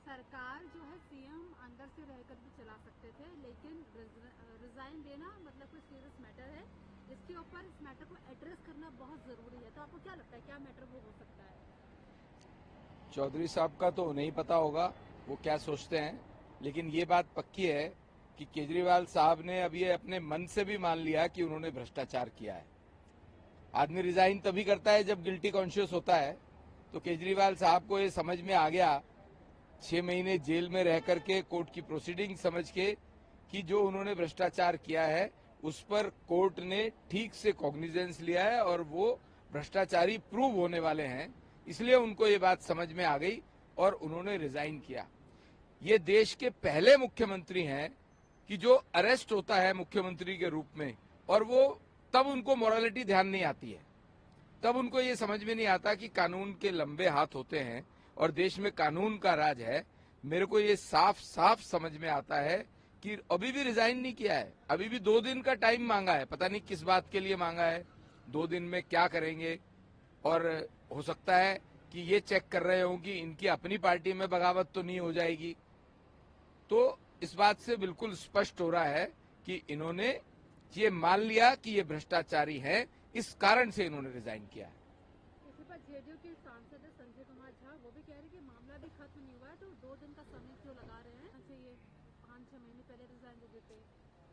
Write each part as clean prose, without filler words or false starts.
सरकार जो है सीएम अंदर से रहकर भी चला सकते थे, लेकिन रिजाइन देना मतलब कोई सीरियस मैटर है। इसके ऊपर इस मैटर को एड्रेस करना बहुत जरूरी है। तो आपको क्या लगता है क्या मैटर वो हो सकता है? चौधरी साहब का तो नहीं पता होगा वो क्या सोचते हैं, लेकिन ये बात पक्की है कि केजरीवाल साहब ने अब ये अपने मन से भी मान लिया कि उन्होंने भ्रष्टाचार किया है। आदमी रिजाइन तभी करता है जब गिल्टी कॉन्शियस होता है। तो केजरीवाल साहब को ये समझ में आ गया 6 महीने जेल में रह करके कोर्ट की प्रोसीडिंग समझ के कि जो उन्होंने भ्रष्टाचार किया है उस पर कोर्ट ने ठीक से कॉग्निजेंस लिया है और वो भ्रष्टाचारी प्रूव होने वाले हैं। इसलिए उनको ये बात समझ में आ गई और उन्होंने रिजाइन किया। ये देश के पहले मुख्यमंत्री हैं कि जो अरेस्ट होता है मुख्यमंत्री के रूप में, और वो तब उनको मोरालिटी ध्यान नहीं आती है, तब उनको ये समझ में नहीं आता कि कानून के लंबे हाथ होते हैं और देश में कानून का राज है। मेरे को ये साफ साफ समझ में आता है कि अभी भी रिजाइन नहीं किया है, अभी भी 2 दिन का टाइम मांगा है। पता नहीं किस बात के लिए मांगा है, 2 दिन में क्या करेंगे। और हो सकता है कि ये चेक कर रहे हो कि इनकी अपनी पार्टी में बगावत तो नहीं हो जाएगी। तो इस बात से बिल्कुल स्पष्ट हो रहा है कि इन्होंने ये मान लिया कि ये भ्रष्टाचारी हैं, इस कारण से इन्होंने रिजाइन किया है। इसी पर जेडीयू के सांसद संजय कुमार झा वो भी कह रहे हैं कि मामला भी खत्म नहीं हुआ है, तो 2 दिन का समय क्यों लगा रहे हैं? चाहिए 5-6 महीने पहले रिजाइन दे देते।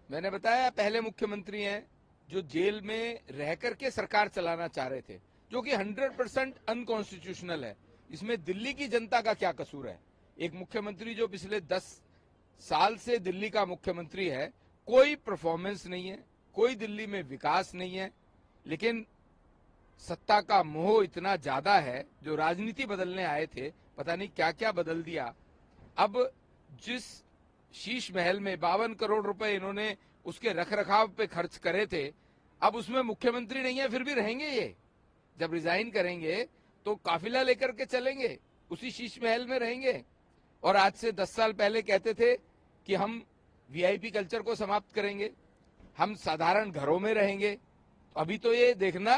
मैंने बताया पहले मुख्यमंत्री हैं जो जेल में रह करके सरकार चलाना चाह रहे थे, जो कि 100% अनकॉन्स्टिट्यूशनल है। इसमें दिल्ली की जनता का क्या कसूर है? एक मुख्यमंत्री जो पिछले 10 साल से दिल्ली का मुख्यमंत्री है, कोई परफॉर्मेंस नहीं है, कोई दिल्ली में विकास नहीं है, लेकिन सत्ता का मोह इतना ज्यादा है। जो राजनीति बदलने आए थे पता नहीं क्या क्या बदल दिया। अब जिस शीश महल में 52 करोड़ रुपए इन्होंने उसके रखरखाव पे खर्च करे थे, अब उसमें मुख्यमंत्री नहीं है, फिर भी रहेंगे। ये जब रिजाइन करेंगे तो काफिला लेकर के चलेंगे, उसी शीश महल में रहेंगे। और आज से 10 साल पहले कहते थे कि हम वीआईपी कल्चर को समाप्त करेंगे, हम साधारण घरों में रहेंगे। अभी तो ये देखना,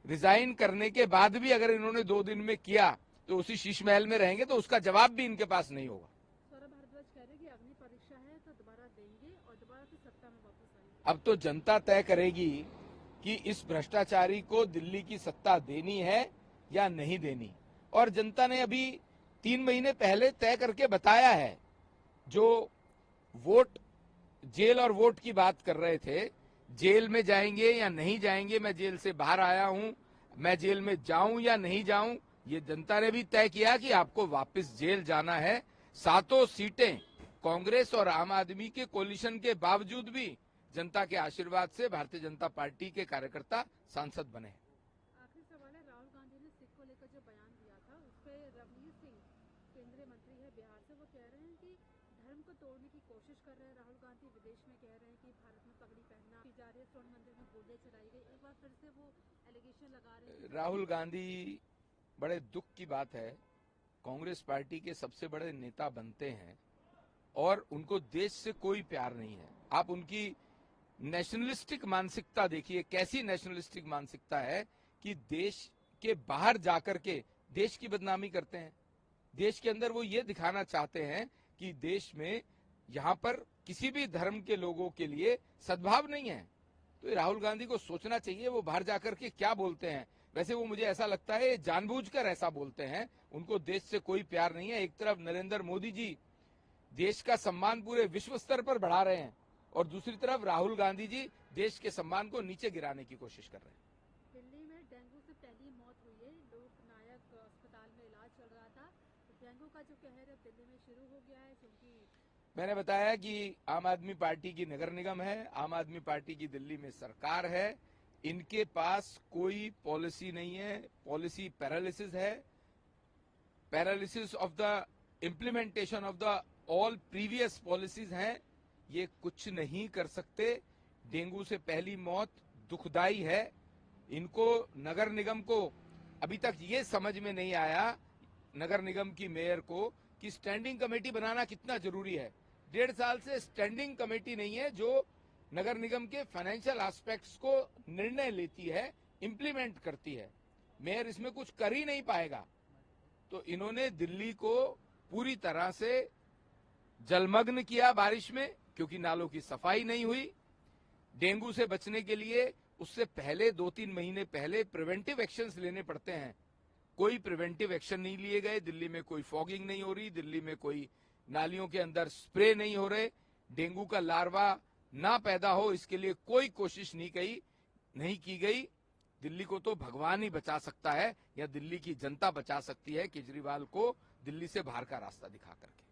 रिजाइन करने के बाद भी अगर इन्होंने 2 दिन में किया तो उसी शीश महल में रहेंगे, तो उसका जवाब भी इनके पास नहीं होगा। सौरभ भारद्वाज कह रहे हैं कि अग्नि परीक्षा है तो दोबारा देंगे और दोबारा से सत्ता में वापस आएंगे। अब तो जनता तय करेगी कि इस भ्रष्टाचारी को दिल्ली की सत्ता देनी है या नहीं देनी। और जनता ने अभी 3 महीने पहले तय करके बताया है। जो वोट, जेल और वोट की बात कर रहे थे, जेल में जाएंगे या नहीं जाएंगे, मैं जेल से बाहर आया हूं, मैं जेल में जाऊं या नहीं जाऊं, ये जनता ने भी तय किया कि आपको वापस जेल जाना है। 7 सीटें कांग्रेस और आम आदमी के कोलिशन के बावजूद भी जनता के आशीर्वाद से भारतीय जनता पार्टी के कार्यकर्ता सांसद बने। आखिरी सवाल है, राहुल गांधी ने सिख को लेकर जो बयान दिया था उस पर रवनीत सिंह केंद्रीय मंत्री है बिहार से, वो कह रहे हैं कि धर्म को तोड़ने की कोशिश कर रहे हैं राहुल गांधी। विदेश में कह रहे हैं कि भारत में पगड़ी पहनना की जा रही है, स्वर्ण मंदिर में गोलियां चलाई गई। एक बार फिर से वो एलिगेशन लगा रहे हैं। राहुल गांधी, बड़े दुख की बात है, कांग्रेस पार्टी के सबसे बड़े नेता बनते हैं और उनको देश से कोई प्यार नहीं है। आप उनकी नेशनलिस्टिक मानसिकता देखिए, कैसी नेशनलिस्टिक मानसिकता है कि देश के बाहर जाकर के देश की बदनामी करते हैं। देश के अंदर वो ये दिखाना चाहते हैं कि देश में यहां पर किसी भी धर्म के लोगों के लिए सद्भाव नहीं है। तो राहुल गांधी को सोचना चाहिए वो बाहर जाकर के क्या बोलते हैं। वैसे वो, मुझे ऐसा लगता है, जानबूझकर ऐसा बोलते हैं, उनको देश से कोई प्यार नहीं है। एक तरफ नरेंद्र मोदी जी देश का सम्मान पूरे विश्व स्तर पर बढ़ा रहे हैं और दूसरी तरफ राहुल गांधी जी देश के सम्मान को नीचे गिराने की कोशिश कर रहे हैं। दिल्ली में डेंगू से पहली मौत हुई है, लोकनायक अस्पताल में इलाज चल रहा था। तो डेंगू का जो कहर अब दिल्ली में शुरू हो गया है, क्योंकि मैंने बताया कि आम आदमी पार्टी की नगर निगम है, आम आदमी पार्टी की दिल्ली में सरकार है, इनके पास कोई पॉलिसी नहीं है। पॉलिसी पैरालिसिस है, paralysis of the implementation of the all previous policies हैं। ये कुछ नहीं कर सकते। डेंगू से पहली मौत दुखदाई है। इनको, नगर निगम को अभी तक ये समझ में नहीं आया, नगर निगम की मेयर को, कि स्टैंडिंग कमेटी बनाना कितना जरूरी है। 1.5 साल से स्टैंडिंग कमेटी नहीं है जो नगर निगम के फाइनेंशियल एस्पेक्ट्स को निर्णय लेती है, इंप्लीमेंट करती है। मेयर इसमें कुछ कर ही नहीं पाएगा। तो इन्होंने दिल्ली को पूरी तरह से जलमग्न किया बारिश में, क्योंकि नालों की सफाई नहीं हुई। डेंगू से बचने के लिए उससे पहले 2-3 महीने पहले प्रिवेंटिव एक्शंस लेने पड़ते हैं। कोई प्रिवेंटिव एक्शन नहीं लिए गए। दिल्ली में कोई फॉगिंग नहीं हो रही, दिल्ली में कोई नालियों के अंदर स्प्रे नहीं हो रहे, डेंगू का लार्वा ना पैदा हो इसके लिए कोई कोशिश नहीं की गई। दिल्ली को तो भगवान ही बचा सकता है या दिल्ली की जनता बचा सकती है केजरीवाल को दिल्ली से बाहर का रास्ता दिखा करके।